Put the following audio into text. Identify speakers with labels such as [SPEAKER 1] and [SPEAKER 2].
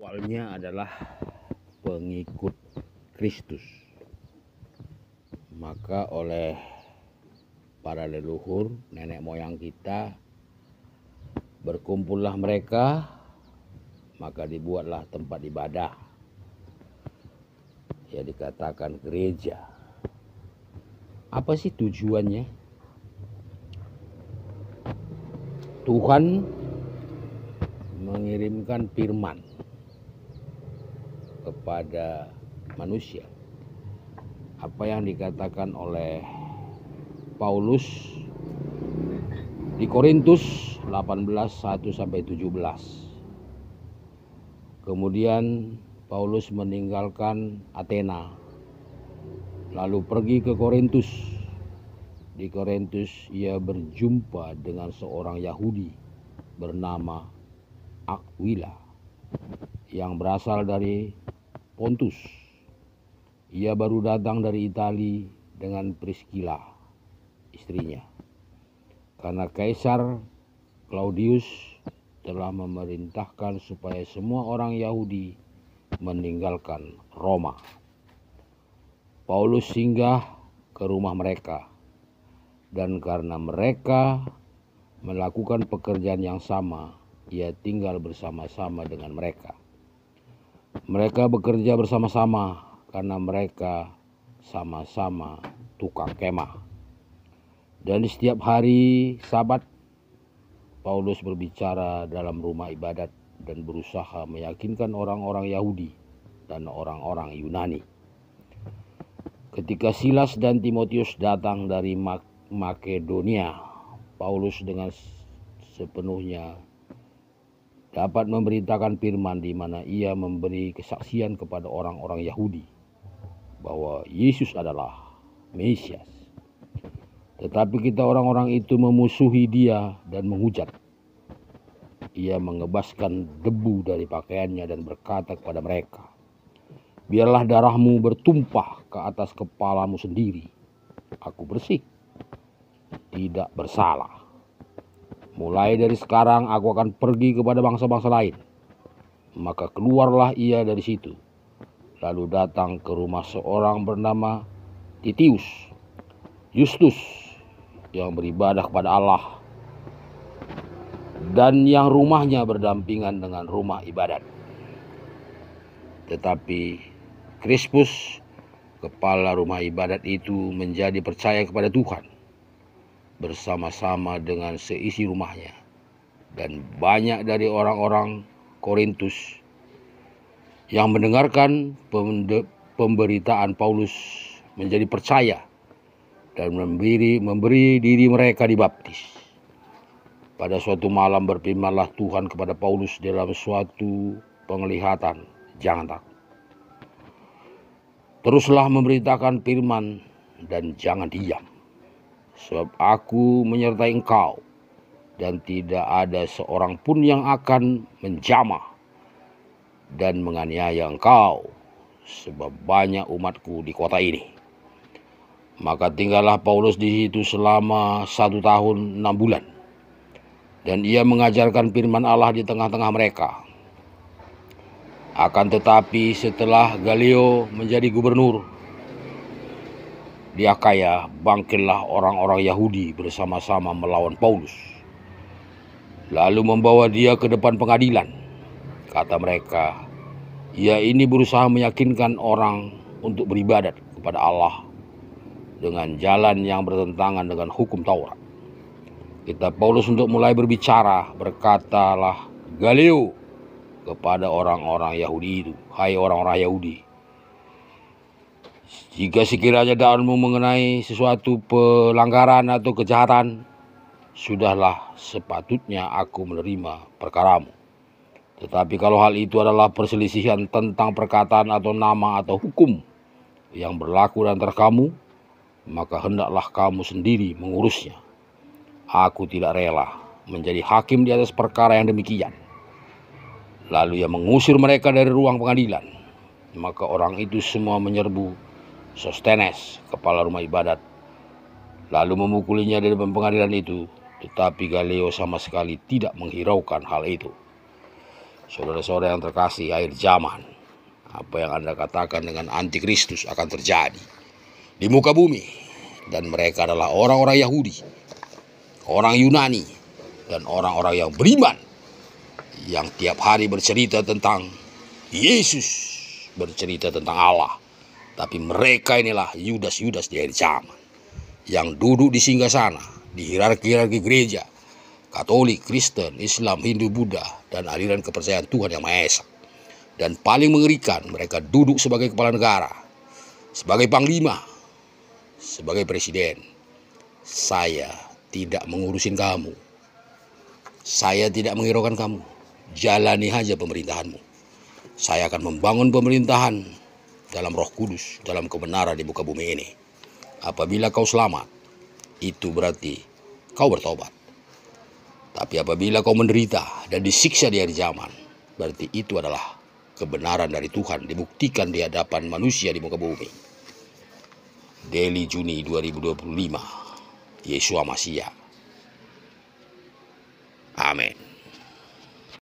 [SPEAKER 1] Awalnya adalah pengikut Kristus. Maka oleh para leluhur, nenek moyang kita, berkumpullah mereka, maka dibuatlah tempat ibadah. Ya, dikatakan gereja. Apa sih tujuannya? Tuhan mengirimkan firman kepada manusia. Apa yang dikatakan oleh Paulus di Korintus 18:1-17. Kemudian Paulus meninggalkan Athena, lalu pergi ke Korintus. Di Korintus ia berjumpa dengan seorang Yahudi bernama Aquila yang berasal dari Pontus. Ia baru datang dari Italia dengan Priscilla, istrinya. Karena Kaisar Claudius telah memerintahkan supaya semua orang Yahudi meninggalkan Roma. Paulus singgah ke rumah mereka, dan karena mereka melakukan pekerjaan yang sama, ia tinggal bersama-sama dengan mereka. Mereka bekerja bersama-sama karena mereka sama-sama tukang kemah. Dan di setiap hari Sabat, Paulus berbicara dalam rumah ibadat dan berusaha meyakinkan orang-orang Yahudi dan orang-orang Yunani. Ketika Silas dan Timotius datang dari Makedonia, Paulus dengan sepenuhnya dapat memberitakan firman di mana ia memberi kesaksian kepada orang-orang Yahudi bahwa Yesus adalah Mesias. Tetapi kita orang-orang itu memusuhi dia dan menghujat. Ia mengebaskan debu dari pakaiannya dan berkata kepada mereka, "Biarlah darahmu bertumpah ke atas kepalamu sendiri. Aku bersih, tidak bersalah. Mulai dari sekarang aku akan pergi kepada bangsa-bangsa lain." Maka keluarlah ia dari situ, lalu datang ke rumah seorang bernama Titius Justus yang beribadah kepada Allah, dan yang rumahnya berdampingan dengan rumah ibadat. Tetapi Krispus, kepala rumah ibadat itu, menjadi percaya kepada Tuhan bersama-sama dengan seisi rumahnya. Dan banyak dari orang-orang Korintus yang mendengarkan pemberitaan Paulus menjadi percaya dan memberi diri mereka dibaptis. Pada suatu malam berfirmanlah Tuhan kepada Paulus dalam suatu penglihatan, "Jangan takut. Teruslah memberitakan firman dan jangan diam. Sebab aku menyertai engkau, dan tidak ada seorang pun yang akan menjamah dan menganiaya engkau, sebab banyak umatku di kota ini." Maka tinggallah Paulus di situ selama 1 tahun 6 bulan. Dan ia mengajarkan firman Allah di tengah-tengah mereka. Akan tetapi setelah Galio menjadi gubernur di Akaya, bangkitlah orang-orang Yahudi bersama-sama melawan Paulus, lalu membawa dia ke depan pengadilan. Kata mereka, "Ia ini berusaha meyakinkan orang untuk beribadat kepada Allah dengan jalan yang bertentangan dengan hukum Taurat." Kita Paulus untuk mulai berbicara, berkatalah Galio kepada orang-orang Yahudi itu, "Hai orang-orang Yahudi, jika sekiranya dakwamu mengenai sesuatu pelanggaran atau kejahatan, sudahlah sepatutnya aku menerima perkaramu. Tetapi kalau hal itu adalah perselisihan tentang perkataan atau nama atau hukum yang berlaku antara kamu, maka hendaklah kamu sendiri mengurusnya. Aku tidak rela menjadi hakim di atas perkara yang demikian." Lalu ia mengusir mereka dari ruang pengadilan. Maka orang itu semua menyerbu Sostenes, kepala rumah ibadat, lalu memukulinya di depan pengadilan itu. Tetapi Galio sama sekali tidak menghiraukan hal itu. Saudara-saudara yang terkasih, akhir zaman, apa yang Anda katakan dengan antikristus akan terjadi di muka bumi. Dan mereka adalah orang-orang Yahudi, orang Yunani, dan orang-orang yang beriman, yang tiap hari bercerita tentang Yesus, bercerita tentang Allah. Tapi mereka inilah Yudas-Yudas di akhir zaman, yang duduk di singgasana, di hierarki gereja, Katolik, Kristen, Islam, Hindu, Buddha, dan aliran kepercayaan Tuhan Yang Maha Esa. Dan paling mengerikan, mereka duduk sebagai kepala negara, sebagai panglima, sebagai presiden. Saya tidak mengurusin kamu. Saya tidak menghiraukan kamu. Jalani saja pemerintahanmu. Saya akan membangun pemerintahan dalam Roh Kudus, dalam kebenaran di muka bumi ini. Apabila kau selamat, itu berarti kau bertobat. Tapi apabila kau menderita dan disiksa di akhir zaman, berarti itu adalah kebenaran dari Tuhan dibuktikan di hadapan manusia di muka bumi. Daily Juni 2025, Yeshua Mashiach. Amin.